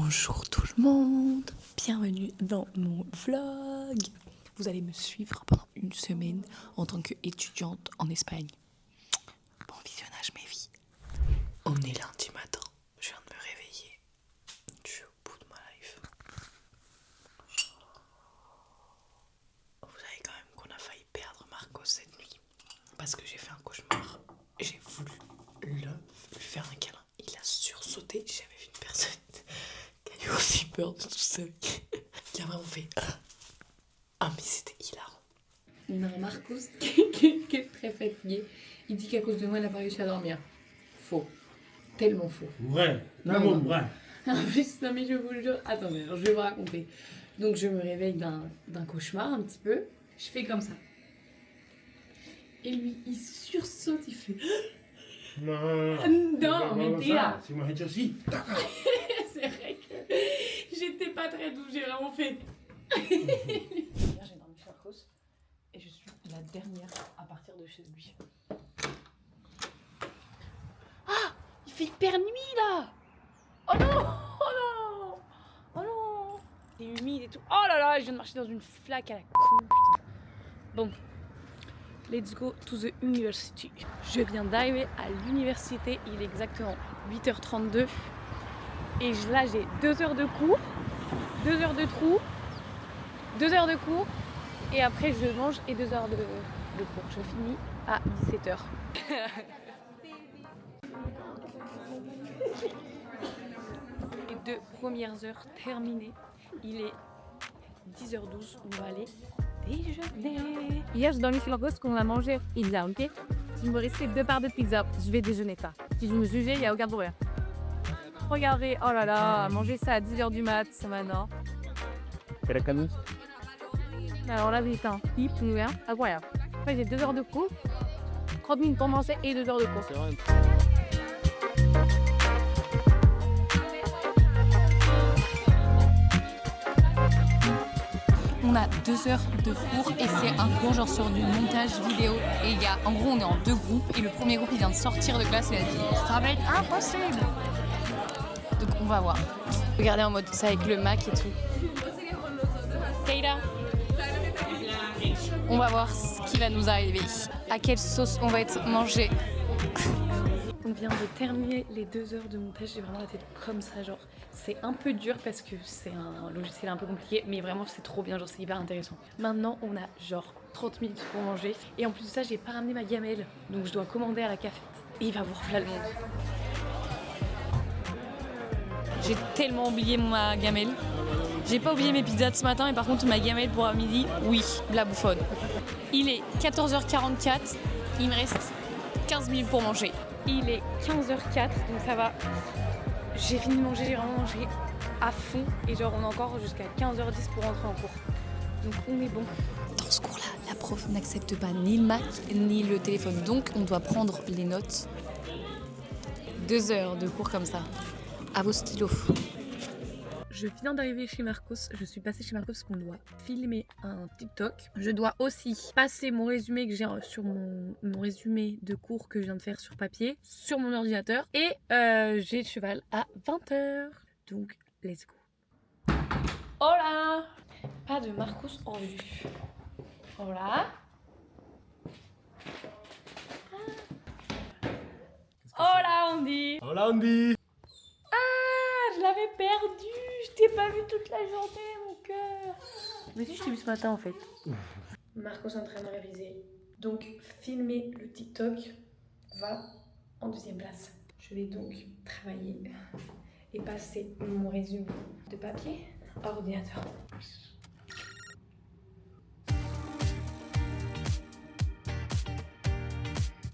Bonjour tout le monde, bienvenue dans mon vlog. Vous allez me suivre pendant une semaine en tant qu'étudiante en Espagne. Bon visionnage mes vies. On est lundi matin, je viens de me réveiller. Je suis au bout de ma life. Vous savez quand même qu'on a failli perdre Marcos cette nuit. Parce que j'ai fait un cauchemar. J'ai voulu lui faire un câlin. Il a sursauté, j'ai jamais vu une personne qui a eu aussi peur de tout ça. Qui a vraiment fait ah mais c'était hilarant. Non, Marcos, qui est très fatigué, il dit qu'à cause de moi, il n'a pas réussi à dormir. Faux. Tellement faux. Vrai, tellement vrai. En plus, non mais je vous le jure, attendez, alors je vais vous raconter. Donc je me réveille d'un cauchemar un petit peu, je fais comme ça. Et lui, il sursaute, il fait... Non, mais Théa. Si moi, aussi. C'est vrai que j'étais pas très douce, j'ai vraiment fait... Hier, j'ai dormi chez Marcos et je suis la dernière à partir de chez lui. Ah, il fait hyper nuit là. Oh non, oh non, oh non. C'est humide et tout. Oh là là, je viens de marcher dans une flaque à la con, putain. Bon, let's go to the university. Je viens d'arriver à l'université, il est exactement 8h32. Et là, j'ai 2 heures de cours, 2 heures de trou, 2 heures de cours. Et après, je mange et 2 heures de cours. Je finis à 17h. Les 2 premières heures terminées. Il est 10h12. On va aller déjeuner. Hier, j'ai dormi chez Marcos qu'on a mangé pizza, ok? Il me restait 2 parts de pizza. Je vais déjeuner ça. Si je me jugeais, il n'y a aucun problème. Regardez, oh là là, manger ça à 10h du mat, c'est maintenant. Alors là, j'ai un type, incroyable. Après, j'ai 2 heures de cours, 30 minutes pour manger et 2 heures de cours. On a 2 heures de cours et c'est un cours genre sur du montage vidéo. Et il y a, en gros on est en 2 groupes et le premier groupe il vient de sortir de classe et il a dit ça va être impossible. Donc on va voir. Regardez en mode ça avec le Mac et tout. Keira. On va voir ce qui va nous arriver. À quelle sauce on va être mangé. On vient de terminer les 2 heures de montage. J'ai vraiment la tête comme ça. Genre, c'est un peu dur parce que c'est un logiciel un peu compliqué. Mais vraiment, c'est trop bien. Genre, c'est hyper intéressant. Maintenant, on a genre 30 minutes pour manger. Et en plus de ça, j'ai pas ramené ma gamelle. Donc, je dois commander à la cafette. Et il va voir là le monde. J'ai tellement oublié ma gamelle. J'ai pas oublié mes pizzas de ce matin, mais par contre ma gamelle pour à midi, oui, la bouffonne. Il est 14h44, il me reste 15 minutes pour manger. Il est 15h04, donc ça va. J'ai fini de manger, j'ai vraiment mangé à fond. Et genre, on a encore jusqu'à 15h10 pour rentrer en cours. Donc on est bon. Dans ce cours-là, la prof n'accepte pas ni le Mac ni le téléphone, donc on doit prendre les notes. 2 heures de cours comme ça. À vos stylos. Je viens d'arriver chez Marcos, je suis passée chez Marcos parce qu'on doit filmer un TikTok. Je dois aussi passer mon résumé que j'ai sur mon résumé de cours que je viens de faire sur papier, sur mon ordinateur. Et j'ai le cheval à 20h. Donc, let's go. Hola! Pas de Marcos en vue. Hola! Hola, on dit! Hola, Andy. Je l'avais perdu, je t'ai pas vu toute la journée, mon cœur. Mais si, je t'ai vu ce matin en fait. Marcos est en train de réviser. Donc, filmer le TikTok va en 2e place. Je vais donc travailler et passer mon résumé de papier à ordinateur.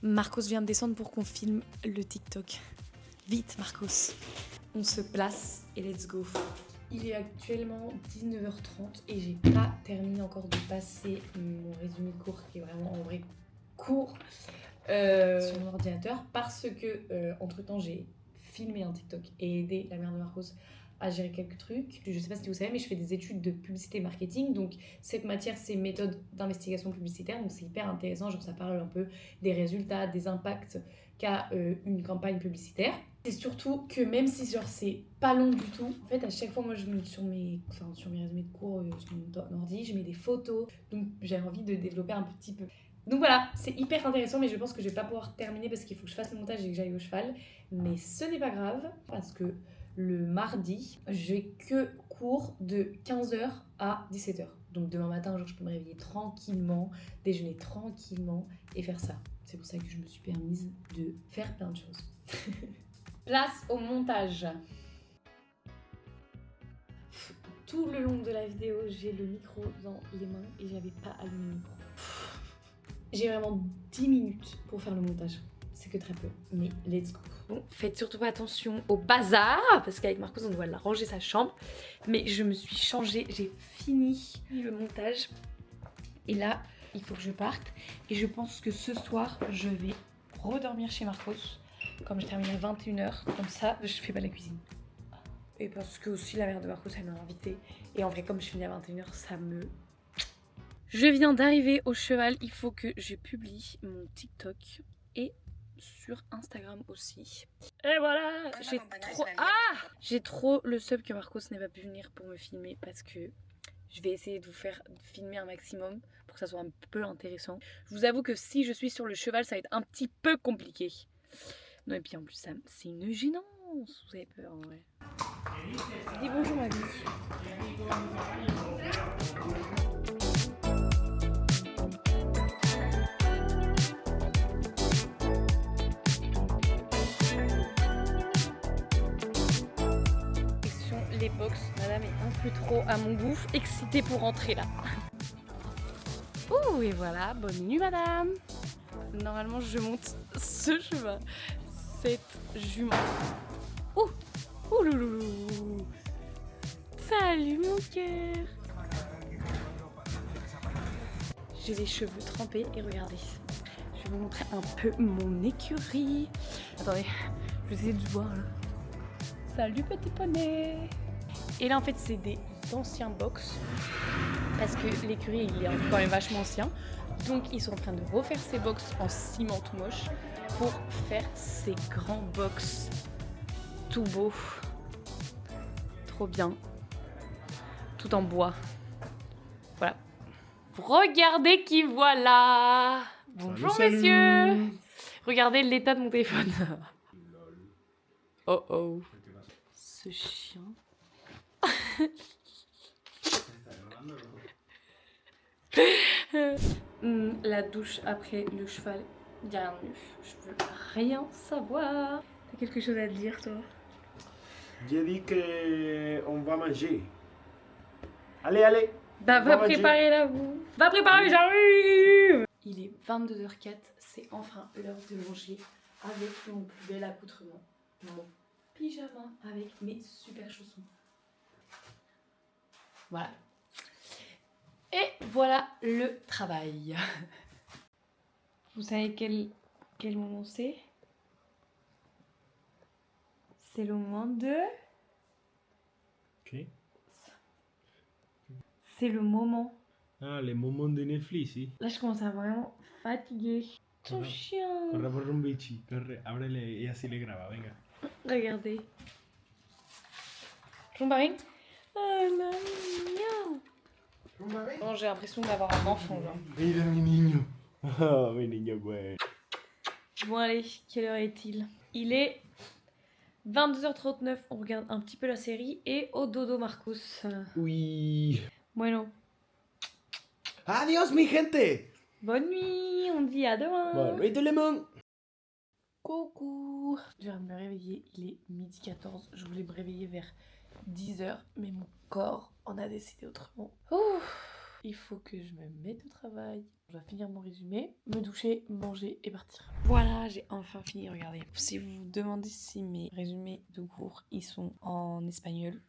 Marcos vient de descendre pour qu'on filme le TikTok. Vite Marcos. On se place et let's go. Il est actuellement 19h30 et j'ai pas terminé encore de passer mon résumé de cours qui est vraiment en vrai court sur mon ordinateur parce que entre temps j'ai filmé un TikTok et aidé la mère de Marcos à gérer quelques trucs. Je sais pas si vous savez, mais je fais des études de publicité et marketing. Donc cette matière, c'est méthode d'investigation publicitaire. Donc c'est hyper intéressant. Genre ça parle un peu des résultats, des impacts qu'a une campagne publicitaire. C'est surtout que même si genre c'est pas long du tout, en fait à chaque fois moi je mets sur mes résumés de cours sur mon ordi, je mets des photos. Donc j'ai envie de développer un petit peu. Donc voilà, c'est hyper intéressant, mais je pense que je vais pas pouvoir terminer parce qu'il faut que je fasse le montage et que j'aille au cheval. Mais ce n'est pas grave, parce que le mardi, j'ai que cours de 15h à 17h. Donc demain matin, genre, je peux me réveiller tranquillement, déjeuner tranquillement et faire ça. C'est pour ça que je me suis permise de faire plein de choses. Place au montage. Tout le long de la vidéo, j'ai le micro dans les mains et j'avais pas allumé le micro. J'ai vraiment 10 minutes pour faire le montage. C'est que très peu, mais let's go. Bon, faites surtout pas attention au bazar, parce qu'avec Marcos, on doit la ranger sa chambre. Mais je me suis changée, j'ai fini le montage. Et là, il faut que je parte. Et je pense que ce soir, je vais redormir chez Marcos. Comme je termine à 21h, comme ça, je fais pas la cuisine. Et parce que aussi la mère de Marcos, elle m'a invitée. Et en vrai, comme je finis à 21h, ça me... Je viens d'arriver au cheval, il faut que je publie mon TikTok et sur Instagram aussi. Et voilà, j'ai trop le seum que Marcos n'ait pas pu venir pour me filmer parce que je vais essayer de vous faire filmer un maximum pour que ça soit un peu intéressant. Je vous avoue que si je suis sur le cheval, ça va être un petit peu compliqué. Non, et puis en plus, c'est une gênance, vous avez peur en vrai. Dis bonjour ma vie. Les box, madame est un peu trop à mon goût, excitée pour rentrer là. Ouh, et voilà, bonne nuit madame. Normalement je monte ce cheval, cette jument. Ouh, ouh loulou. Salut mon cœur. J'ai les cheveux trempés et regardez, je vais vous montrer un peu mon écurie. Attendez, je vais essayer de voir là. Salut petit poney. Et là en fait c'est des anciens box parce que l'écurie il est quand même vachement ancien. Donc ils sont en train de refaire ces box en ciment tout moche pour faire ces grands box tout beaux. Trop bien. Tout en bois. Voilà. Regardez qui voilà. Bonjour salut. messieurs. Regardez l'état de mon téléphone. Oh oh. Ce chien. La douche après le cheval, y a rien de mieux. Je veux rien savoir. T'as quelque chose à dire toi? J'ai dit qu'on va manger. Allez, allez. Bah va préparer la bouffe. Va préparer, j'arrive. Il est 22h04, c'est enfin l'heure de manger avec mon plus bel accoutrement. Mon pyjama avec mes super chaussons. Voilà. Et voilà le travail. Vous savez quel moment c'est? C'est le moment de... Ok. C'est le moment. Ah, les moments de Netflix, sí. Là, je commence à vraiment fatiguer. Ton Corre. chien. Corre por un bichi. Corre, ábrele y así le graba, venga. Regardez. Jumbaring. Oh là là. Bon, j'ai l'impression d'avoir un enfant là. Mira mi niño. Oh, mi niño, güey. Bon allez, quelle heure est-il? Il est 22h39, on regarde un petit peu la série et au dodo Marcos. Oui. Bueno, Adiós, mi gente. bonne nuit, on dit à demain. Bonne nuit tout le monde. Coucou. Je viens de me réveiller, il est 12h14, je voulais me réveiller vers 10h, mais mon corps en a décidé autrement. Il faut que je me mette au travail. Je dois finir mon résumé, me doucher, manger et partir. Voilà, j'ai enfin fini, regardez. Si vous vous demandez si mes résumés de cours, ils sont en espagnol,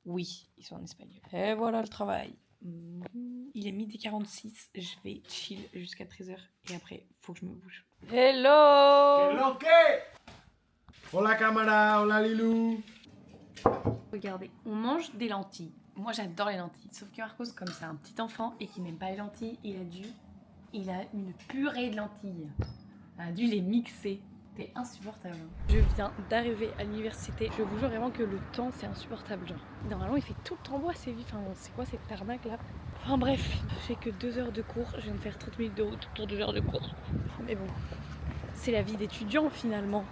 oui, ils sont en espagnol. Et voilà le travail. Il est 12h46, je vais chill jusqu'à 13h et après, faut que je me bouge. Hello! ¿Qué lo que? Hola, cámara. Hola, Lilu. Regardez, on mange des lentilles. Moi j'adore les lentilles. Sauf que Marcos, comme c'est un petit enfant et qu'il n'aime pas les lentilles, il a une purée de lentilles. Il a dû les mixer. C'est insupportable. Je viens d'arriver à l'université. Je vous jure vraiment que le temps c'est insupportable. Genre, normalement il fait tout le temps beau assez vite. Enfin, c'est quoi cette arnaque là? Enfin bref, j'ai que 2 heures de cours. Je viens de faire 30 minutes de route pour 2 heures de cours. Mais bon, c'est la vie d'étudiant finalement.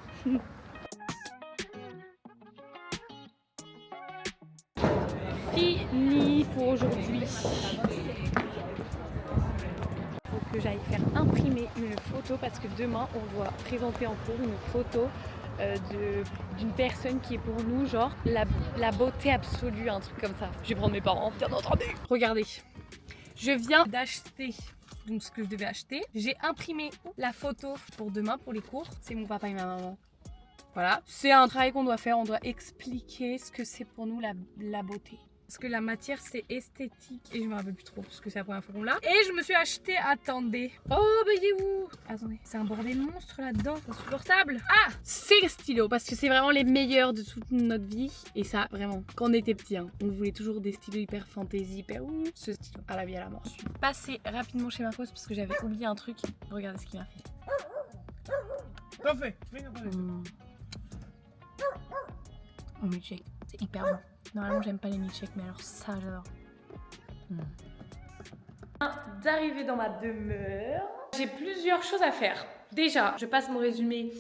Fini pour aujourd'hui. Faut que j'aille faire imprimer une photo parce que demain on doit présenter en cours une photo d'une personne qui est pour nous genre la beauté absolue, un truc comme ça. Je vais prendre mes parents, bien entendu. Regardez, je viens d'acheter donc ce que je devais acheter. J'ai imprimé la photo pour demain pour les cours. C'est mon papa et ma maman. Voilà, c'est un travail qu'on doit faire. On doit expliquer ce que c'est pour nous la beauté. Parce que la matière c'est esthétique et je me rappelle plus trop parce que c'est la première fois qu'on l'a. Et je me suis acheté, attendez. Oh bah il est où? Attendez, c'est un bordel monstre là-dedans, c'est insupportable. Ah, c'est le stylo parce que c'est vraiment les meilleurs de toute notre vie. Et ça vraiment, quand on était petit, hein, on voulait toujours des stylos hyper fantasy, hyper ouh. Ce stylo, à la vie à la mort. Je suis passée rapidement chez Marcos parce que j'avais oublié un truc. Regardez ce qu'il m'a fait. Parfait. Oh milkshake, c'est hyper bon. Normalement j'aime pas les milkshakes mais alors ça j'adore. D'arriver dans ma demeure, j'ai plusieurs choses à faire. Déjà, je passe mon résumé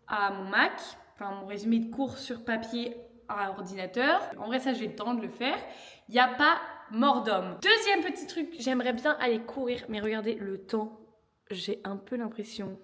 à mon Mac, enfin mon résumé de cours sur papier à ordinateur. En vrai ça j'ai le temps de le faire. Il n'y a pas mort d'homme. Deuxième petit truc, j'aimerais bien aller courir mais regardez le temps, j'ai un peu l'impression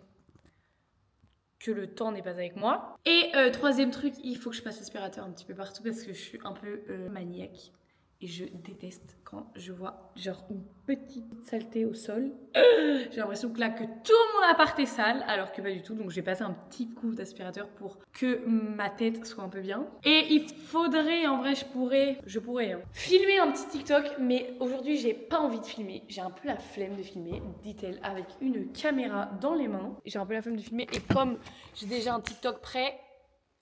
que le temps n'est pas avec moi. Et troisième truc, il faut que je passe l'aspirateur un petit peu partout parce que je suis un peu maniaque. Et je déteste quand je vois genre une petite saleté au sol. J'ai l'impression que là que tout mon appart est sale alors que pas du tout. Donc je vais passer un petit coup d'aspirateur pour que ma tête soit un peu bien. Et il faudrait, en vrai je pourrais hein, filmer un petit TikTok. Mais aujourd'hui j'ai pas envie de filmer. J'ai un peu la flemme de filmer, dit-elle avec une caméra dans les mains. J'ai un peu la flemme de filmer et comme j'ai déjà un TikTok prêt,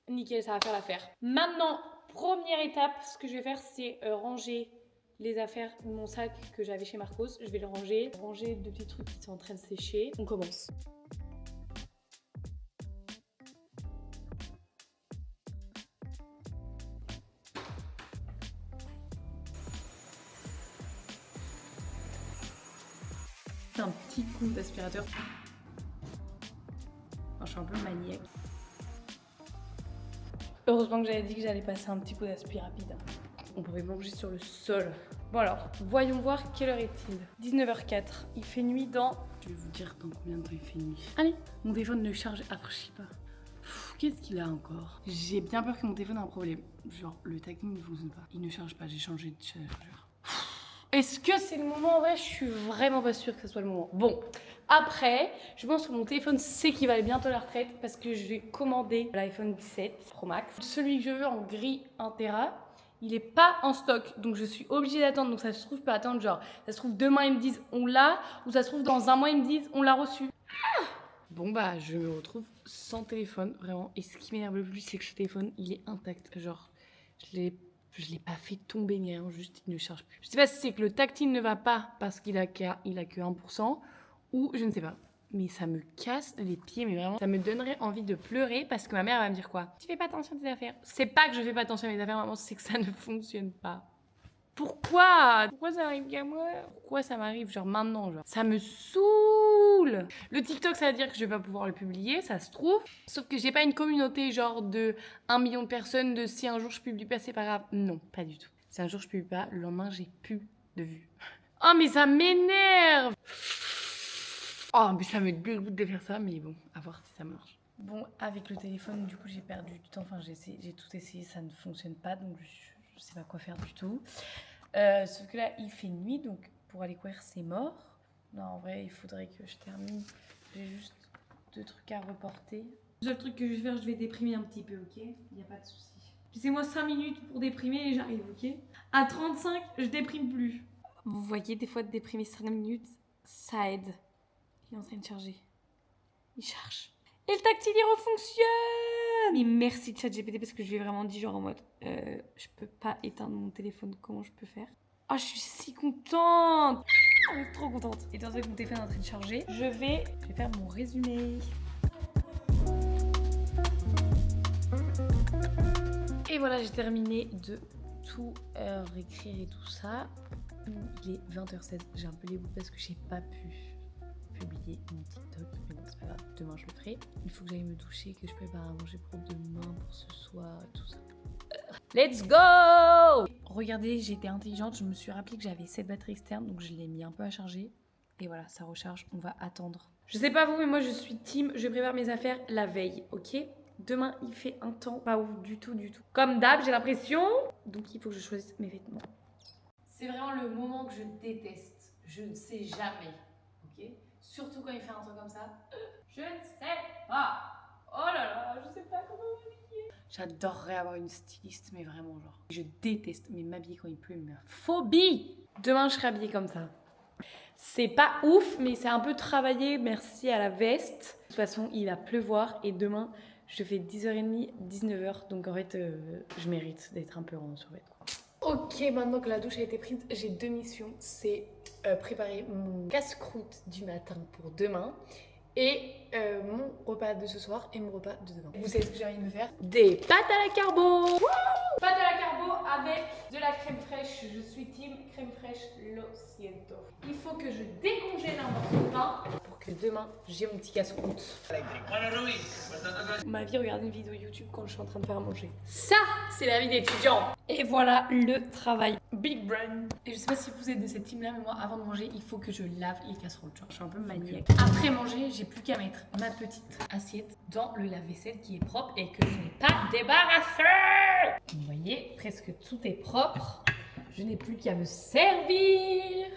nickel, ça va faire l'affaire. Maintenant, première étape, ce que je vais faire, c'est ranger les affaires de mon sac que j'avais chez Marcos. Je vais le ranger, deux petits trucs qui sont en train de sécher. On commence. Un petit coup d'aspirateur. Enfin, je suis un peu maniaque. Heureusement que j'avais dit que j'allais passer un petit coup d'aspi rapide. On pourrait manger sur le sol. Bon alors, voyons voir quelle heure est-il. 19h04. Il fait nuit dans... Je vais vous dire dans combien de temps il fait nuit. Allez, mon téléphone ne charge archi pas. Qu'est-ce qu'il a encore? J'ai bien peur que mon téléphone ait un problème. Genre, le tagging ne fonctionne pas. Il ne charge pas, j'ai changé de chargeur. Est-ce que c'est le moment? En vrai, je suis vraiment pas sûre que ce soit le moment. Bon, après, je pense que mon téléphone sait qu'il va aller bientôt à la retraite parce que je vais commander l'iPhone 17 Pro Max. Celui que je veux en gris 1 Tera, il est pas en stock. Donc je suis obligée d'attendre. Donc ça se trouve, je peux attendre genre, ça se trouve demain ils me disent on l'a, ou ça se trouve dans un mois ils me disent on l'a reçu. Bon bah, je me retrouve sans téléphone, vraiment. Et ce qui m'énerve le plus, c'est que ce téléphone, il est intact. Genre, je l'ai pas fait tomber ni rien, juste il ne charge plus. Je sais pas si c'est que le tactile ne va pas parce qu'il a que 1%, ou je ne sais pas. Mais ça me casse les pieds, mais vraiment, ça me donnerait envie de pleurer parce que ma mère va me dire quoi? Tu fais pas attention à tes affaires. C'est pas que je fais pas attention à mes affaires, maman, c'est que ça ne fonctionne pas. Pourquoi ça arrive qu'à moi? Pourquoi ça m'arrive genre maintenant, genre? Ça me saoule. Le TikTok, ça veut dire que je vais pas pouvoir le publier, ça se trouve. Sauf que j'ai pas une communauté genre de 1 million de personnes de si un jour je publie pas, c'est pas grave. Non, pas du tout. Si un jour je publie pas, le lendemain j'ai plus de vues. Oh mais ça m'énerve. Oh mais ça me dégoûte de faire ça, mais bon, à voir si ça marche. Bon, avec le téléphone, du coup j'ai perdu du temps. Enfin j'ai tout essayé, ça ne fonctionne pas, donc je sais pas quoi faire du tout. Sauf que là il fait nuit, donc pour aller courir c'est mort. Non en vrai il faudrait que je termine. J'ai juste 2 trucs à reporter. Le seul truc que je vais faire, je vais déprimer un petit peu, ok? Il n'y a pas de souci. Laissez-moi 5 minutes pour déprimer et j'arrive, ok? À 35, je déprime plus. Vous voyez, des fois de déprimer 5 minutes, ça aide. Il est en train de charger. Il charge. Et le tactile il Mais merci ChatGPT parce que je lui ai vraiment dit genre en mode je peux pas éteindre mon téléphone, comment je peux faire? Ah, je suis si contente! Je suis trop contente. Étant donné que mon téléphone est en train de charger, je vais faire mon résumé. Et voilà, j'ai terminé de tout réécrire et tout ça. Il est 20h16, j'ai un peu les bouts parce que j'ai pas pu publier mon TikTok, mais bon c'est pas grave, demain je le ferai. Il faut que j'aille me doucher, que je prépare à manger pour demain, pour ce soir et tout ça. Let's go! Regardez, j'ai été intelligente, je me suis rappelé que j'avais cette batterie externe, donc je l'ai mis un peu à charger. Et voilà, ça recharge, on va attendre. Je sais pas vous, mais moi je suis team, je prépare mes affaires la veille, ok? Demain, il fait un temps pas ouf du tout, du tout. Comme d'hab, j'ai l'impression, donc il faut que je choisisse mes vêtements. C'est vraiment le moment que je déteste. Je ne sais jamais, ok? Surtout quand il fait un truc comme ça. Je ne sais pas. Oh là là, je sais pas comment m'habiller. J'adorerais avoir une styliste, mais vraiment genre. Je déteste, mais m'habiller quand il pleut, mais phobie. Demain, je serai habillée comme ça. C'est pas ouf, mais c'est un peu travaillé, merci à la veste. De toute façon, il va pleuvoir et demain, je fais 10h30, 19h. Donc en fait, je mérite d'être un peu en survêtement. Ok, maintenant que la douche a été prise, j'ai deux missions. C'est préparer mon casse-croûte du matin pour demain et mon repas de ce soir et mon repas de demain. Vous savez ce que j'ai envie de me faire? Des pâtes à la carbo. Pâtes à la carbo avec de la crème fraîche. Je suis team crème fraîche lo siento. Il faut que je décongèle un morceau de pain pour que demain j'ai mon petit casse-croûte. Ma vie, regarde une vidéo YouTube quand je suis en train de faire à manger. Ça, c'est la vie d'étudiant. Et voilà le travail. Big brain. Et je sais pas si vous êtes de cette team là, mais moi avant de manger, il faut que je lave les casseroles. Genre, je suis un peu maniaque. Après manger, j'ai plus qu'à mettre ma petite assiette dans le lave-vaisselle qui est propre et que je n'ai pas débarrassé. Vous voyez, presque tout est propre. Je n'ai plus qu'à me servir.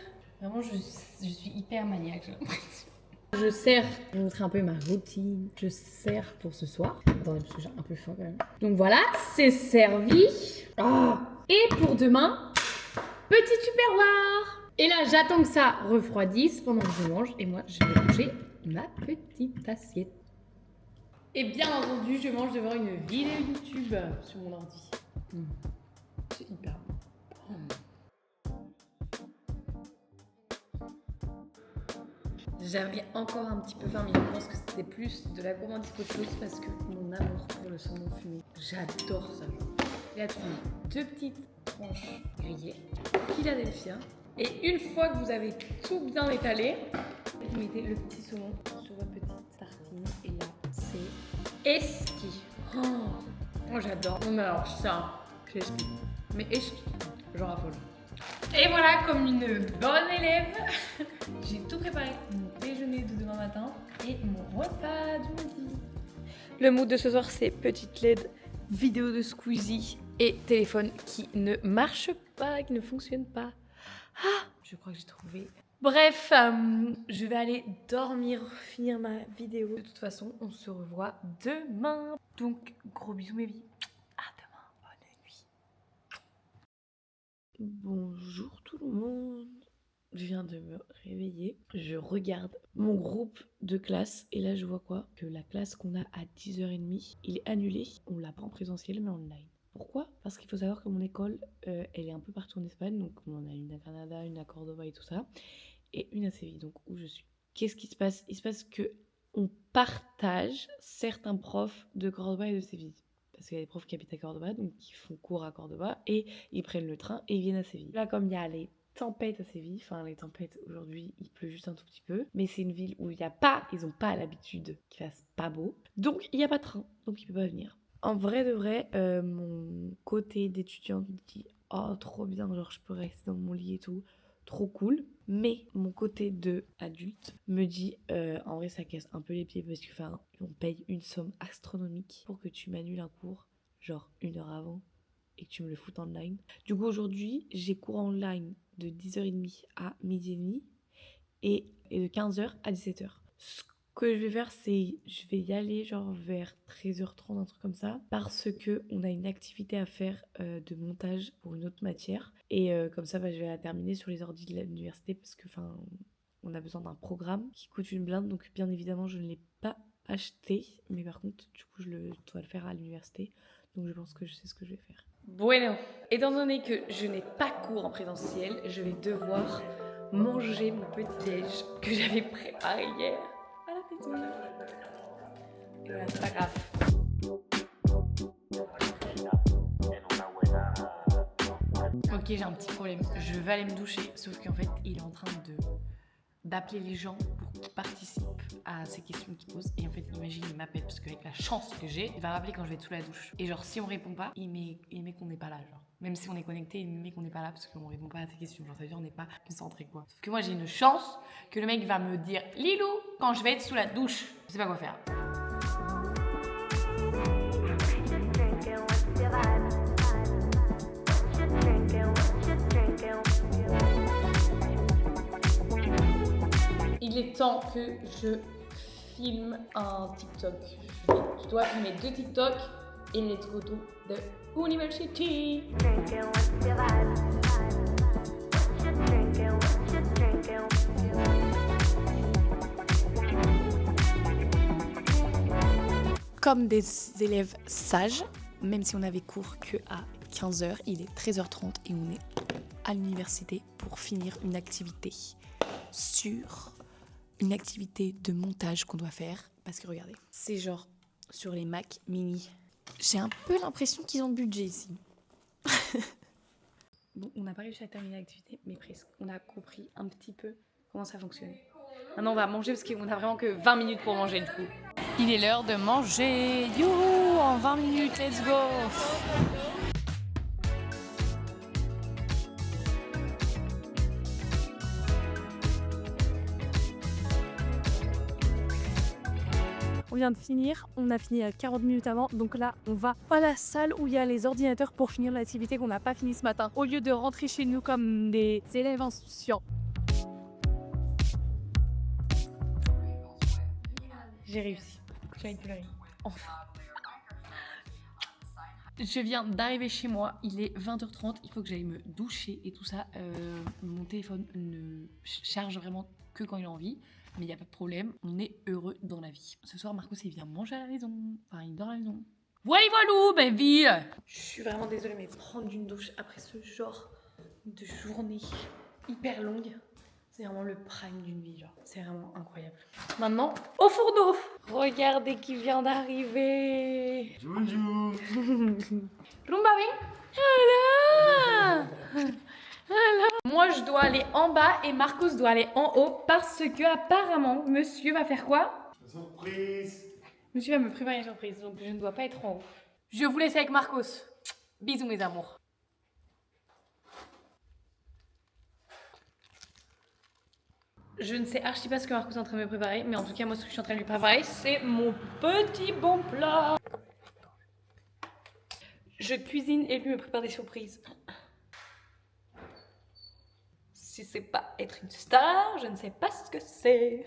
Vraiment, je suis hyper maniaque, j'ai l'impression. Je sers, je vais vous montrer un peu ma routine. Je sers pour ce soir. Attendez, parce que j'ai un peu faim quand même. Donc voilà, c'est servi. Et pour demain, petit tupperware. Et là, j'attends que ça refroidisse pendant que je mange. Et moi, je vais manger ma petite assiette. Et bien entendu, je mange devant une vidéo YouTube sur mon ordi. C'est hyper bon. J'avais encore un petit peu faim, mais je pense que c'était plus de la gourmandise qu'autre chose parce que mon amour pour le saumon fumé, j'adore ça. Là, tu mets deux petites tranches grillées, Philadelphia, et une fois que vous avez tout bien étalé, vous mettez le petit saumon sur votre petite tartine et là, c'est esquis. Oh, j'adore. Non mais alors ça, c'est esquis. Mais esquis, genre à folle. Et voilà, comme une bonne élève, j'ai tout préparé. Mon déjeuner de demain matin et mon repas du midi. Le mood de ce soir, c'est petite LED, vidéo de Squeezie et téléphone qui ne marche pas, qui ne fonctionne pas. Je crois que j'ai trouvé. Bref, je vais aller dormir, finir ma vidéo. De toute façon, on se revoit demain. Donc, gros bisous mes vies. À demain, bonne nuit. Bonjour tout le monde. Je viens de me réveiller. Je regarde mon groupe de classe et là je vois quoi? Que la classe qu'on a à 10h30, il est annulé. On l'a pas en présentiel mais en online. Pourquoi? Parce qu'il faut savoir que mon école, elle est un peu partout en Espagne. Donc on en a une à Granada, une à Cordoba et tout ça. Et une à Séville, donc où je suis. Qu'est-ce qui se passe? Il se passe que on partage certains profs de Cordoba et de Séville. Parce qu'il y a des profs qui habitent à Cordoba, donc qui font cours à Cordoba, et ils prennent le train et ils viennent à Séville. Là, comme il y a les tempêtes à Séville, enfin les tempêtes aujourd'hui, il pleut juste un tout petit peu, mais c'est une ville où ils n'ont pas l'habitude qu'il fasse pas beau, donc il n'y a pas de train, donc il peut pas venir. En vrai de vrai, mon côté d'étudiante me dit « Oh, trop bien, genre je peux rester dans mon lit et tout ». Trop cool, mais mon côté de adulte me dit en vrai ça casse un peu les pieds parce que on paye une somme astronomique pour que tu m'annules un cours genre 1 heure avant et que tu me le foutes en online. Du coup aujourd'hui j'ai cours online de 10h30 à 12h30 et de 15h à 17h. Ce que je vais faire c'est je vais y aller genre vers 13h30 un truc comme ça parce que on a une activité à faire de montage pour une autre matière et comme ça je vais la terminer sur les ordi de l'université parce que on a besoin d'un programme qui coûte une blinde donc bien évidemment je ne l'ai pas acheté, mais par contre, du coup, je dois le faire à l'université. Donc je pense que je sais ce que je vais faire. Bueno, étant donné que je n'ai pas cours en présentiel, je vais devoir manger mon petit-déj que j'avais préparé hier à la maison. Et voilà, c'est pas grave. Ok, j'ai un petit problème. Je vais aller me doucher, sauf qu'en fait, il est en train d'appeler les gens pour qu'ils participent à ces questions qu'il pose. Et en fait, imagine, il m'appelle parce qu'avec la chance que j'ai, il va m'appeler quand je vais être sous la douche. Et genre, si on répond pas, il met qu'on n'est pas là, genre. Même si on est connecté, il met qu'on n'est pas là parce qu'on répond pas à ces questions. Genre, ça veut dire on n'est pas concentré, quoi. Sauf que moi, j'ai une chance que le mec va me dire « Lilou, quand je vais être sous la douche, je sais pas quoi faire. » Il est temps que je filme un TikTok. Je dois filmer 2 TikTok et let's go to the university. Comme des élèves sages, même si on avait cours que à 15h, il est 13h30 et on est à l'université pour finir une activité sur une activité de montage qu'on doit faire. Parce que regardez, c'est genre sur les Mac mini. J'ai un peu l'impression qu'ils ont le budget ici. Bon, on n'a pas réussi à terminer l'activité, mais presque. On a compris un petit peu comment ça fonctionnait. Maintenant, on va manger parce qu'on a vraiment que 20 minutes pour manger du coup. Il est l'heure de manger. Youhou, en 20 minutes, let's go. On vient de finir, on a fini à 40 minutes avant, donc là on va à la salle où il y a les ordinateurs pour finir l'activité qu'on n'a pas fini ce matin, au lieu de rentrer chez nous comme des élèves insouciants. J'ai réussi, j'ai envie de pleurer, enfin. Je viens d'arriver chez moi, il est 20h30, il faut que j'aille me doucher et tout ça. Mon téléphone ne charge vraiment que quand il a envie. Mais il n'y a pas de problème, on est heureux dans la vie. Ce soir, Marcos, il vient manger à la maison. Enfin, il dort à la maison. Voilà, ma vie. Je suis vraiment désolée, mais prendre une douche après ce genre de journée hyper longue, c'est vraiment le prime d'une vie, genre. C'est vraiment incroyable. Maintenant, au fourneau. Regardez qui vient d'arriver. Bonjour. Lumba, voilà. Moi, je dois aller en bas et Marcos doit aller en haut parce que apparemment, monsieur va faire quoi? Surprise. Monsieur va me préparer une surprise, donc je ne dois pas être en haut. Je vous laisse avec Marcos. Bisous mes amours. Je ne sais archi pas ce que Marcos est en train de me préparer, mais en tout cas, moi, ce que je suis en train de lui préparer, c'est mon petit bon plat. Je cuisine et lui me prépare des surprises. Si c'est pas être une star, je ne sais pas ce que c'est.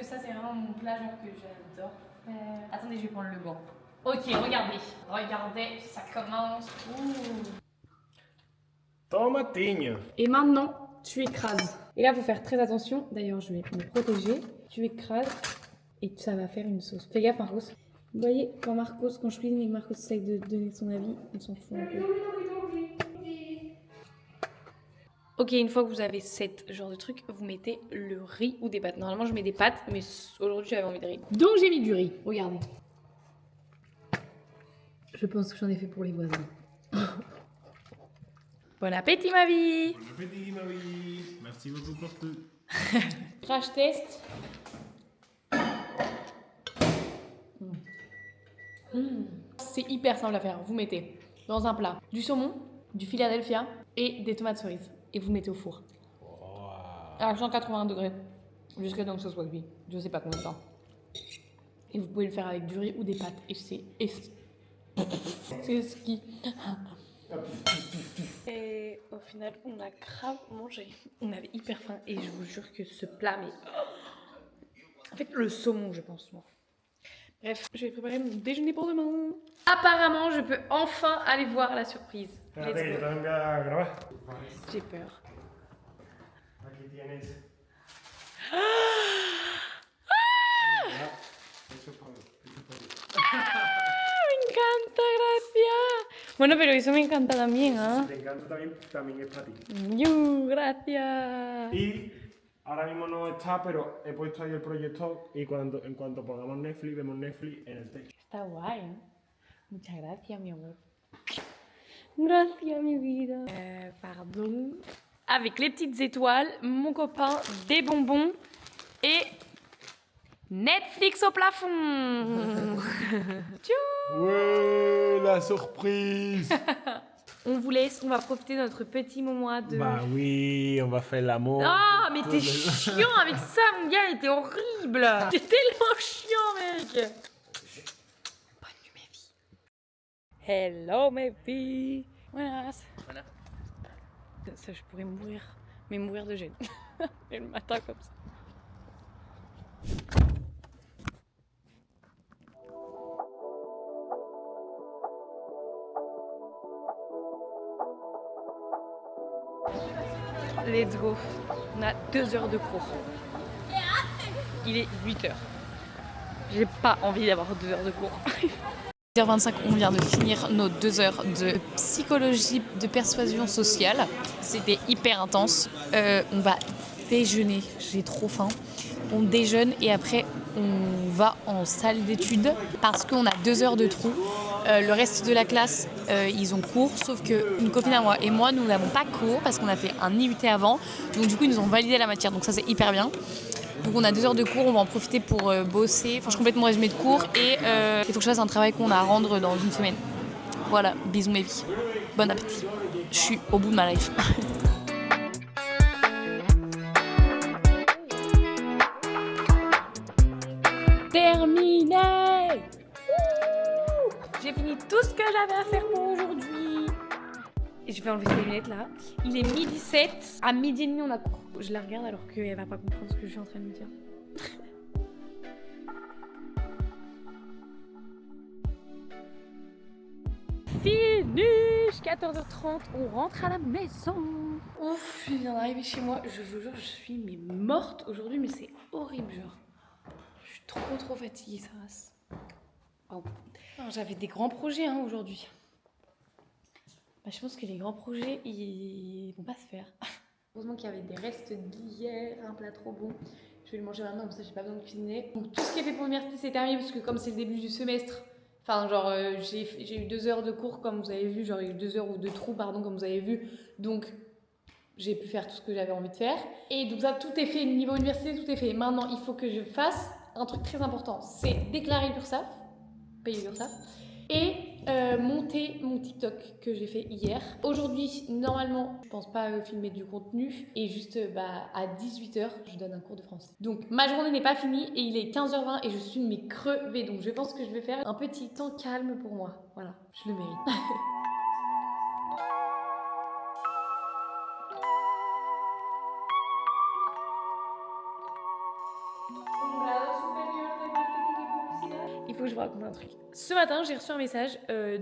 Ça, c'est vraiment mon plat genre que j'adore faire. Attendez, je vais prendre le gant. Ok, regardez. Regardez, ça commence. Tomatinho. Et maintenant, tu écrases. Et là, il faut faire très attention. D'ailleurs, je vais me protéger. Tu écrases et ça va faire une sauce. Fais gaffe, Marcos. Vous voyez, quand je cuisine et que Marcos essaye de donner son avis, on s'en fout un peu. Ok, une fois que vous avez ce genre de truc, vous mettez le riz ou des pâtes. Normalement, je mets des pâtes, mais aujourd'hui, j'avais envie de riz. Donc, j'ai mis du riz. Regardez. Je pense que j'en ai fait pour les voisins. Bon appétit, ma vie. Bon appétit, ma vie. Merci beaucoup pour tout. Crash test. C'est hyper simple à faire. Vous mettez dans un plat du saumon, du Philadelphia et des tomates cerises. Et vous mettez au four. À 180 degrés. Jusqu'à temps que ça soit cuit. Je sais pas combien de temps. Et vous pouvez le faire avec du riz ou des pâtes. Et c'est ce qui... Et au final, on a grave mangé. On avait hyper faim. Et je vous jure que ce plat, mais... En fait, le saumon, je pense, moi. Bref, je vais préparer mon déjeuner pour demain. Apparemment, je peux enfin aller voir la surprise. Let's go. J'ai peur. tienes. Eso es para mí. Me encanta, gracias. Bueno, pero eso me encanta también, ¿ah? Te encanta también es para ti. Gracias. Y ahora mismo no está, pero he puesto ahí el proyector y en cuanto pongamos Netflix, vemos Netflix en el techo. Está guay, ¿eh? Muchas gracias, mi amor. Gracias, mi vida. Pardon. Avec les petites étoiles, mon copain, des bonbons et Netflix au plafond. Tchou. Ouais, la surprise. On vous laisse, on va profiter de notre petit moment de... Bah oui, on va faire l'amour. Ah, mais t'es chiant avec ça, mon gars, il était horrible. T'es tellement chiant, mec. Bonne nuit, mes filles. Hello, mes filles. Buenas. Ça, je pourrais mourir, mais mourir de gêne. Et le matin comme ça. Let's go. On a 2 heures de cours. Il est 8 heures. J'ai pas envie d'avoir 2 heures de cours. 10h25, on vient de finir nos 2 heures de psychologie de persuasion sociale. C'était hyper intense. On va déjeuner, j'ai trop faim. On déjeune et après on va en salle d'études parce qu'on a 2 heures de trou. Le reste de la classe, ils ont cours, sauf qu'une copine à moi et moi, nous n'avons pas cours parce qu'on a fait un IUT avant. Donc du coup, ils nous ont validé la matière, donc ça c'est hyper bien. Donc on a 2 heures de cours, on va en profiter pour bosser. Enfin, je complète mon résumé de cours et il faut que je fasse un travail qu'on a à rendre dans une semaine. Voilà, bisous mes vies. Bon appétit. Je suis au bout de ma life. Terminé. J'ai fini tout ce que j'avais à faire pour aujourd'hui. Et je vais enlever ces lunettes là. Il est 12h07. À 12h30 on a cours. Je la regarde alors qu'elle va pas comprendre ce que je suis en train de lui dire. Finish 14h30, on rentre à la maison. Ouf, je viens d'arriver chez moi. Je vous jure, je suis morte aujourd'hui, mais c'est horrible, genre. Je suis trop fatiguée, ça va. Oh. J'avais des grands projets hein, aujourd'hui. Bah, je pense que les grands projets, ils vont pas se faire. Heureusement qu'il y avait des restes d'hier, un plat trop bon. Je vais le manger maintenant, comme ça j'ai pas besoin de cuisiner. Donc tout ce qui est fait pour l'université c'est terminé parce que comme c'est le début du semestre, enfin genre j'ai eu 2 heures de cours comme vous avez vu, genre j'ai eu 2 heures ou de trous pardon comme vous avez vu. Donc j'ai pu faire tout ce que j'avais envie de faire. Et donc ça tout est fait, niveau université tout est fait. Maintenant il faut que je fasse un truc très important, c'est déclarer l'URSSAF, payer l'URSSAF. Et monter mon TikTok que j'ai fait hier. Aujourd'hui, normalement, je pense pas filmer du contenu. Et juste à 18h, je donne un cours de français. Donc ma journée n'est pas finie et il est 15h20 et je suis mais crevée. Donc je pense que je vais faire un petit temps calme pour moi. Voilà, je le mérite. Il faut que je vous raconte un truc. Ce matin, j'ai reçu un message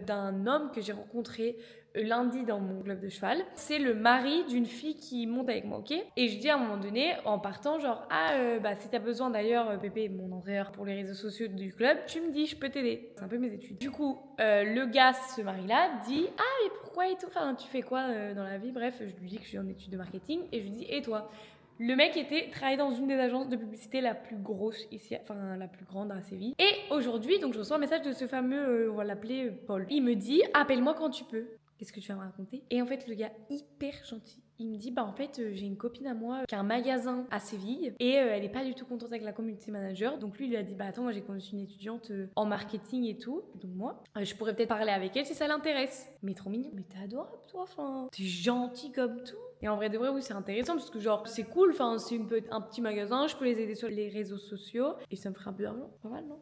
d'un homme que j'ai rencontré lundi dans mon club de cheval. C'est le mari d'une fille qui monte avec moi, ok? Et je dis à un moment donné, en partant, genre, si t'as besoin d'ailleurs, Pépé, mon entraîneur pour les réseaux sociaux du club, tu me dis, je peux t'aider. C'est un peu mes études. Du coup, le gars, ce mari-là, dit, mais pourquoi et tout? Enfin, tu fais quoi dans la vie? Bref, je lui dis que je suis en études de marketing et je lui dis, et toi? Le mec travaillait dans une des agences de publicité la plus grosse ici, enfin la plus grande à Séville. Et aujourd'hui, donc je reçois un message de ce fameux, on va l'appeler Paul. Il me dit, appelle-moi quand tu peux. Qu'est-ce que tu vas me raconter? Et en fait, le gars hyper gentil, il me dit, en fait, j'ai une copine à moi qui a un magasin à Séville et elle est pas du tout contente avec la community manager. Donc lui, il lui a dit, attends, moi j'ai connu une étudiante en marketing et tout. Donc moi, je pourrais peut-être parler avec elle si ça l'intéresse. Mais trop mignon. Mais t'es adorable, toi, enfin. T'es gentil comme tout. Et en vrai de vrai, oui, c'est intéressant parce que genre, c'est cool, enfin, c'est un petit magasin, je peux les aider sur les réseaux sociaux et ça me ferait un peu d'argent. Pas mal, non?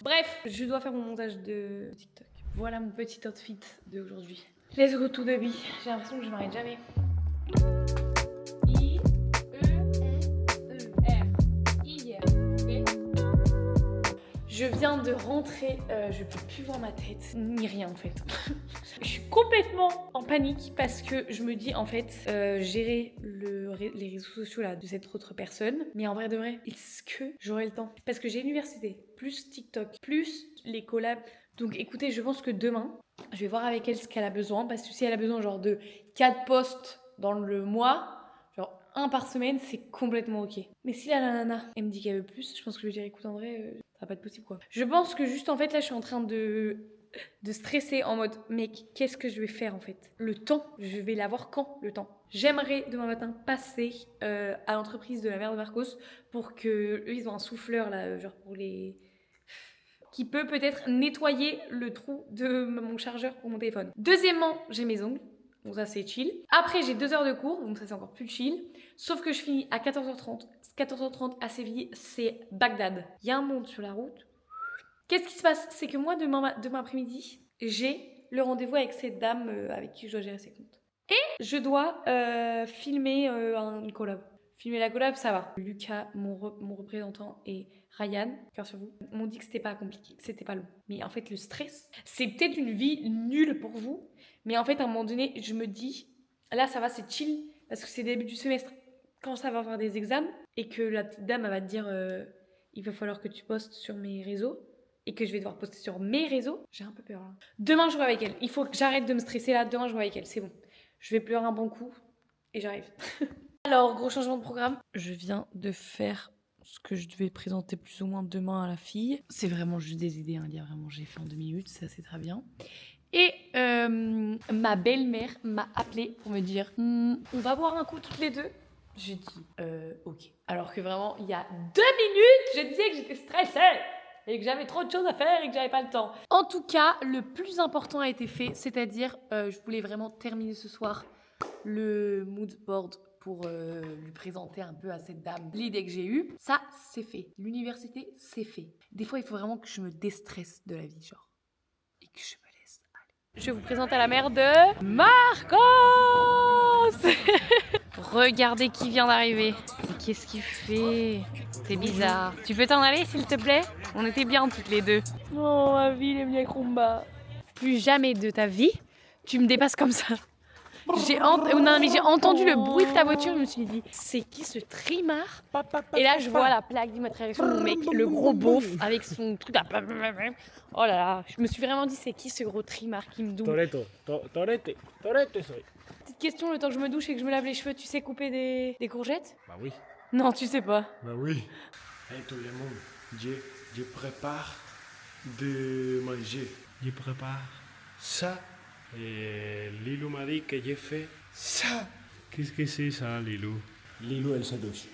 Bref, je dois faire mon montage de TikTok. Voilà mon petit outfit d'aujourd'hui. Let's go to baby. J'ai l'impression que je m'arrête jamais. I-E-E-R. Hier, ok? Je viens de rentrer, je peux plus voir ma tête, ni rien en fait. Je suis complètement en panique parce que je me dis en fait, gérer les réseaux sociaux là de cette autre personne. Mais en vrai de vrai, est-ce que j'aurai le temps? Parce que j'ai l'université, plus TikTok, plus les collabs. Donc écoutez, je pense que demain, je vais voir avec elle ce qu'elle a besoin. Parce que si elle a besoin genre de 4 posts dans le mois, genre 1 par semaine, c'est complètement ok. Mais si la nana, elle me dit qu'elle veut plus, je pense que je vais dire écoute en vrai, ça va pas être possible quoi. Je pense que juste en fait là, je suis en train de stresser en mode mec, qu'est-ce que je vais faire en fait? Le temps, je vais l'avoir quand le temps? J'aimerais demain matin passer à l'entreprise de la mère de Marcos pour que eux ils ont un souffleur là, genre pour les qui peut peut-être nettoyer le trou de mon chargeur pour mon téléphone. Deuxièmement, j'ai mes ongles. Donc ça c'est chill. Après j'ai 2 heures de cours, donc ça c'est encore plus chill. Sauf que je finis à 14h30. 14h30 à Séville, c'est Bagdad. Il y a un monde sur la route. Qu'est-ce qui se passe? C'est que moi demain après-midi, j'ai le rendez-vous avec cette dame avec qui je dois gérer ses comptes. Et je dois filmer une collab. Filmer la collab, ça va. Lucas, mon représentant, et Ryan, cœur sur vous, m'ont dit que c'était pas compliqué, que c'était pas long. Mais en fait, le stress, c'est peut-être une vie nulle pour vous. Mais en fait, à un moment donné, je me dis, là, ça va, c'est chill, parce que c'est début du semestre. Quand ça va faire des examens, et que la petite dame, elle va te dire, il va falloir que tu postes sur mes réseaux, et que je vais devoir poster sur mes réseaux, j'ai un peu peur, là. Demain, je vois avec elle. Il faut que j'arrête de me stresser, là. Demain, je vois avec elle, c'est bon. Je vais pleurer un bon coup, et j'arrive. Alors, gros changement de programme. Je viens de faire ce que je devais présenter plus ou moins demain à la fille. C'est vraiment juste des idées, hein. Il y a vraiment, j'ai fait en 2 minutes, ça c'est très bien. Et ma belle-mère m'a appelée pour me dire on va boire un coup toutes les deux. J'ai dit ok. Alors que vraiment, il y a 2 minutes, je disais que j'étais stressée et que j'avais trop de choses à faire et que j'avais pas le temps. En tout cas, le plus important a été fait, c'est-à-dire je voulais vraiment terminer ce soir le mood board pour lui présenter un peu à cette dame l'idée que j'ai eue. Ça, c'est fait. L'université, c'est fait. Des fois, il faut vraiment que je me déstresse de la vie, genre. Et que je me laisse aller. Je vous présente à la mère de Marcos. Regardez qui vient d'arriver. Qu'est-ce qu'il fait? C'est bizarre. Tu peux t'en aller, s'il te plaît? On était bien toutes les deux. Oh, ma vie, les miens combat. Plus jamais de ta vie, tu me dépasses comme ça. J'ai entendu le bruit de ta voiture, je me suis dit, c'est qui ce trimard? Et là, je vois la plaque d'immatriculation de mon mec, le gros beauf avec son truc à... Oh là là, je me suis vraiment dit, c'est qui ce gros trimard qui me double? Torete soy. Petite question, le temps que je me douche et que je me lave les cheveux, tu sais couper des courgettes? Bah oui. Non, tu sais pas. Bah oui. Hey tout le monde, je prépare de manger. Je prépare ça. Et Lilou m'a dit que j'ai fait ça. Qu'est-ce que c'est ça, Lilou? Lilou, elle se douche.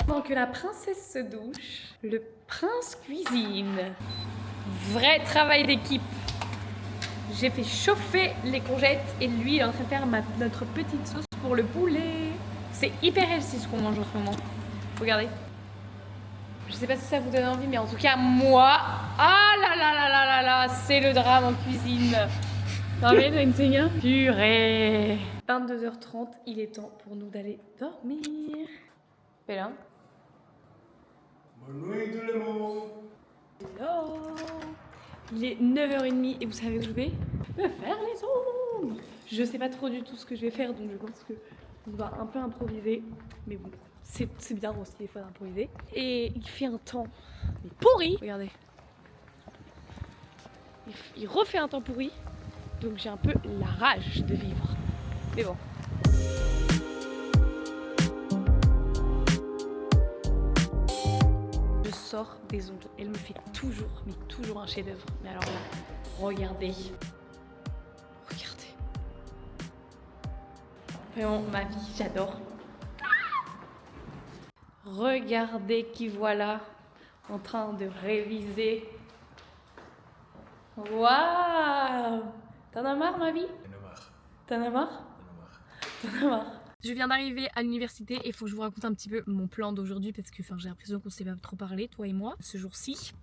Pendant que la princesse se douche, le prince cuisine. Vrai travail d'équipe. J'ai fait chauffer les courgettes et lui il est en train de faire notre petite sauce pour le poulet. C'est hyper healthy ce qu'on mange en ce moment. Regardez. Je sais pas si ça vous donne envie, mais en tout cas, moi... Ah là là là là là là, c'est le drame en cuisine. T'as enseigné? Purée. 22h30, il est temps pour nous d'aller dormir. Bella. Bonne nuit tout le monde. Hello. Il est 9h30 et vous savez où je vais? Me faire les ongles. Je sais pas trop du tout ce que je vais faire, donc je pense que on va un peu improviser. Mais bon, c'est bien aussi des fois d'improviser. Et il fait un temps mais pourri. Regardez. Il refait un temps pourri. Donc j'ai un peu la rage de vivre. Mais bon. Je sors des ongles. Elle me fait toujours, mais toujours un chef-d'œuvre. Mais alors là, regardez. Regardez. Vraiment, ma vie, j'adore. Regardez qui voilà en train de réviser. Waouh! T'en as marre, ma vie? J'en ai marre. T'en as marre? T'en as marre? Je viens d'arriver à l'université et il faut que je vous raconte un petit peu mon plan d'aujourd'hui parce que j'ai l'impression qu'on s'est pas trop parlé, toi et moi, ce jour-ci.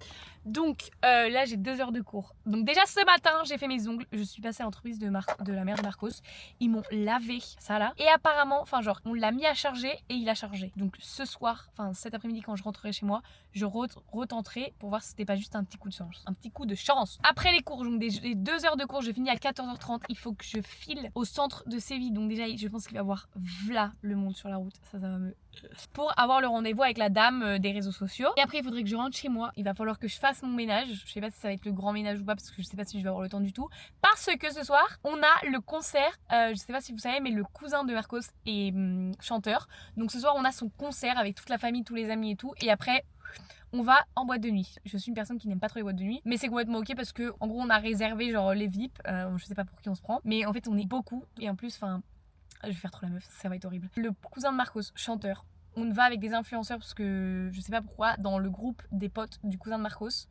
Donc là j'ai 2 heures de cours. Donc déjà ce matin j'ai fait mes ongles, je suis passée à l'entreprise de la mère de Marcos. Ils m'ont lavé ça là et apparemment, enfin genre on l'a mis à charger et il a chargé. Donc ce soir, enfin cet après-midi quand je rentrerai chez moi, je retenterai pour voir si c'était pas juste un petit coup de chance. Un petit coup de chance. Après les cours, donc les 2 heures de cours, je finis à 14h30. Il faut que je file au centre de Séville. Donc déjà je pense qu'il va y avoir v'là le monde sur la route. Ça va me... Pour avoir le rendez-vous avec la dame des réseaux sociaux. Et après il faudrait que je rentre chez moi. Il va falloir que je fasse mon ménage. Je sais pas si ça va être le grand ménage ou pas parce que je sais pas si je vais avoir le temps du tout. Parce que ce soir on a le concert. Je sais pas si vous savez mais le cousin de Marcos est chanteur. Donc ce soir on a son concert avec toute la famille, tous les amis et tout. Et après on va en boîte de nuit. Je suis une personne qui n'aime pas trop les boîtes de nuit, mais c'est complètement ok parce que en gros on a réservé genre les VIP. Je sais pas pour qui on se prend, mais en fait on est beaucoup et en plus enfin je vais faire trop la meuf, ça va être horrible. Le cousin de Marcos, chanteur. On va avec des influenceurs parce que je sais pas pourquoi dans le groupe des potes du cousin de Marcos.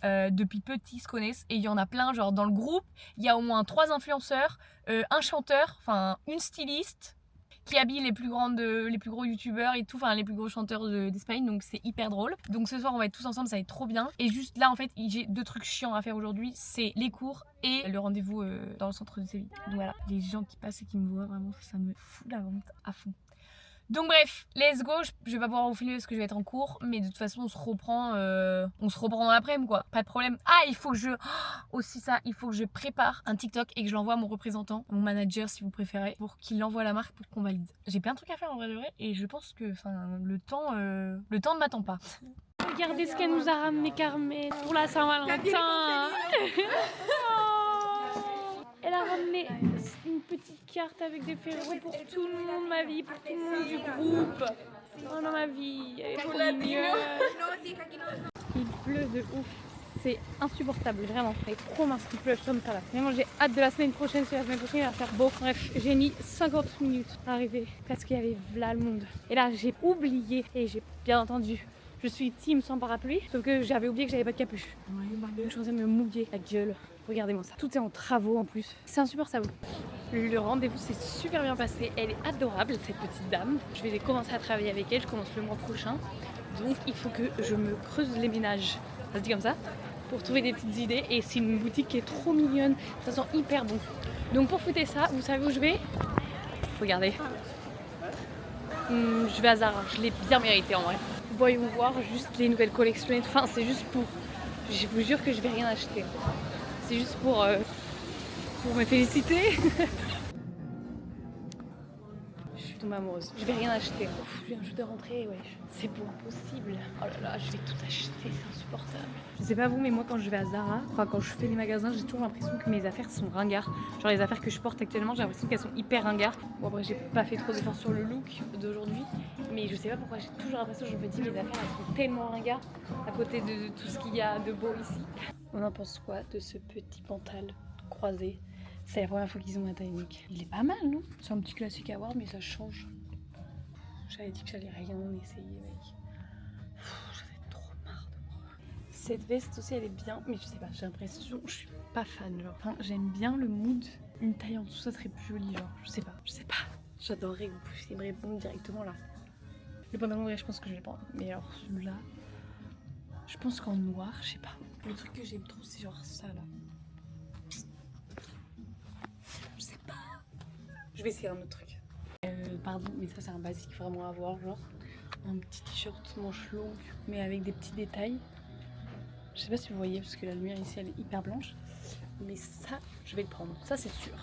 Depuis petit se connaissent et il y en a plein, genre dans le groupe il y a au moins 3 influenceurs, un chanteur, enfin une styliste qui habille les plus gros youtubeurs et tout, enfin les plus gros chanteurs d'Espagne, donc c'est hyper drôle. Donc ce soir on va être tous ensemble, ça va être trop bien. Et juste là en fait j'ai 2 trucs chiants à faire aujourd'hui, c'est les cours et le rendez-vous dans le centre de Séville. Donc voilà, les gens qui passent et qui me voient vraiment ça me fout la honte à fond. Donc bref, let's go, je vais pas pouvoir vous filmer parce que je vais être en cours, mais de toute façon on se reprend dans l'après-midi quoi, pas de problème. Ah il faut que aussi ça, il faut que je prépare un TikTok et que je l'envoie à mon représentant, mon manager si vous préférez, pour qu'il l'envoie à la marque pour qu'on valide. J'ai plein de trucs à faire en vrai de vrai et je pense que le temps ne m'attend pas. Regardez ce qu'elle nous a ramené Carmen pour la Saint-Valentin. Elle a ramené une petite carte avec des Ferrero pour tout le monde, ma vie, pour tout le monde du groupe. Oh non, ma vie, elle est trop mignonne. Il pleut de ouf. C'est insupportable, vraiment. Elle est trop mince qu'il pleuve comme ça là. Vraiment, j'ai hâte de la semaine prochaine. Si la semaine prochaine, il va faire beau. Bref, j'ai mis 50 minutes à arriver parce qu'il y avait là le monde. Et là, j'ai oublié et j'ai bien entendu. Je suis team sans parapluie, sauf que j'avais oublié que j'avais pas de capuche. Je suis en train de me mouiller la gueule. Regardez-moi ça. Tout est en travaux en plus. C'est insupportable. Le rendez-vous s'est super bien passé. Elle est adorable, cette petite dame. Je vais commencer à travailler avec elle. Je commence le mois prochain. Donc il faut que je me creuse les ménages. Ça se dit comme ça. Pour trouver des petites idées. Et c'est une boutique qui est trop mignonne. Ça sent hyper bon. Donc pour fêter ça, vous savez où je vais? Regardez. Je vais à Zara. Je l'ai bien mérité en vrai. Voyons voir juste les nouvelles collections. Enfin, c'est juste pour... Je vous jure que je vais rien acheter. C'est juste pour me féliciter. Je suis tombée amoureuse. Je vais rien acheter. Je viens juste de rentrer, ouais. C'est pas possible. Oh là là, je vais tout acheter, c'est insupportable. Je sais pas vous, mais moi quand je vais à Zara, enfin quand je fais les magasins, j'ai toujours l'impression que mes affaires sont ringards. Genre les affaires que je porte actuellement, j'ai l'impression qu'elles sont hyper ringards. Bon après j'ai pas fait trop d'efforts sur le look d'aujourd'hui, mais je sais pas pourquoi j'ai toujours l'impression que je me dis mes affaires elles sont tellement ringards à côté de tout ce qu'il y a de beau ici. On en pense quoi de ce petit pantal croisé? C'est la première fois qu'ils ont un taille unique. Il est pas mal, non? C'est un petit classique à voir, mais ça change. J'avais dit que j'allais rien essayer, mec. J'avais trop marre de moi. Cette veste aussi, elle est bien, mais je sais pas, j'ai l'impression, je suis pas fan, genre. Enfin, j'aime bien le mood. Une taille en dessous, ça serait plus joli, genre. Je sais pas. J'adorerais que vous puissiez me répondre directement là. Le pantalon, je pense que je vais le prendre. Mais alors, celui-là, je pense qu'en noir, je sais pas. Le truc que j'aime trop, c'est genre ça là. Je sais pas. Je vais essayer un autre truc. Pardon, mais ça c'est un basique vraiment à voir, genre un petit t-shirt manche longue, mais avec des petits détails. Je sais pas si vous voyez parce que la lumière ici elle est hyper blanche, mais ça, je vais le prendre. Ça c'est sûr.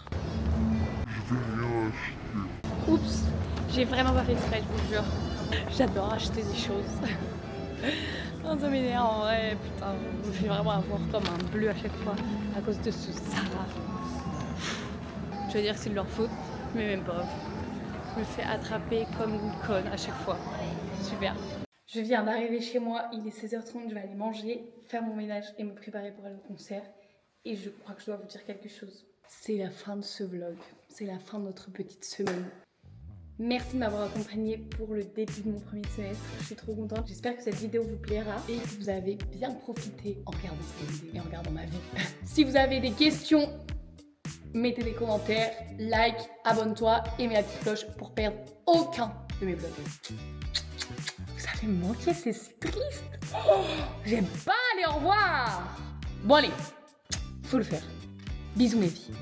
Je vais rien acheter. Oups, j'ai vraiment pas fait exprès, je vous jure. J'adore acheter des choses. Non, ça m'énerve en vrai, putain, je me fais vraiment avoir comme un bleu à chaque fois à cause de ce Zara. Je veux dire que c'est de leur faute, mais même pas. Je me fais attraper comme une conne à chaque fois. Super. Je viens d'arriver chez moi, il est 16h30, je vais aller manger, faire mon ménage et me préparer pour aller au concert. Et je crois que je dois vous dire quelque chose. C'est la fin de ce vlog, c'est la fin de notre petite semaine. Merci de m'avoir accompagnée pour le début de mon premier semestre. Je suis trop contente. J'espère que cette vidéo vous plaira et que vous avez bien profité en regardant cette vidéo et en regardant ma vie. Si vous avez des questions, mettez des commentaires, like, abonne-toi et mets la petite cloche pour perdre aucun de mes vlogs. Vous avez manqué, c'est si triste. Oh, j'aime pas, allez, au revoir. Bon allez, faut le faire. Bisous mes filles.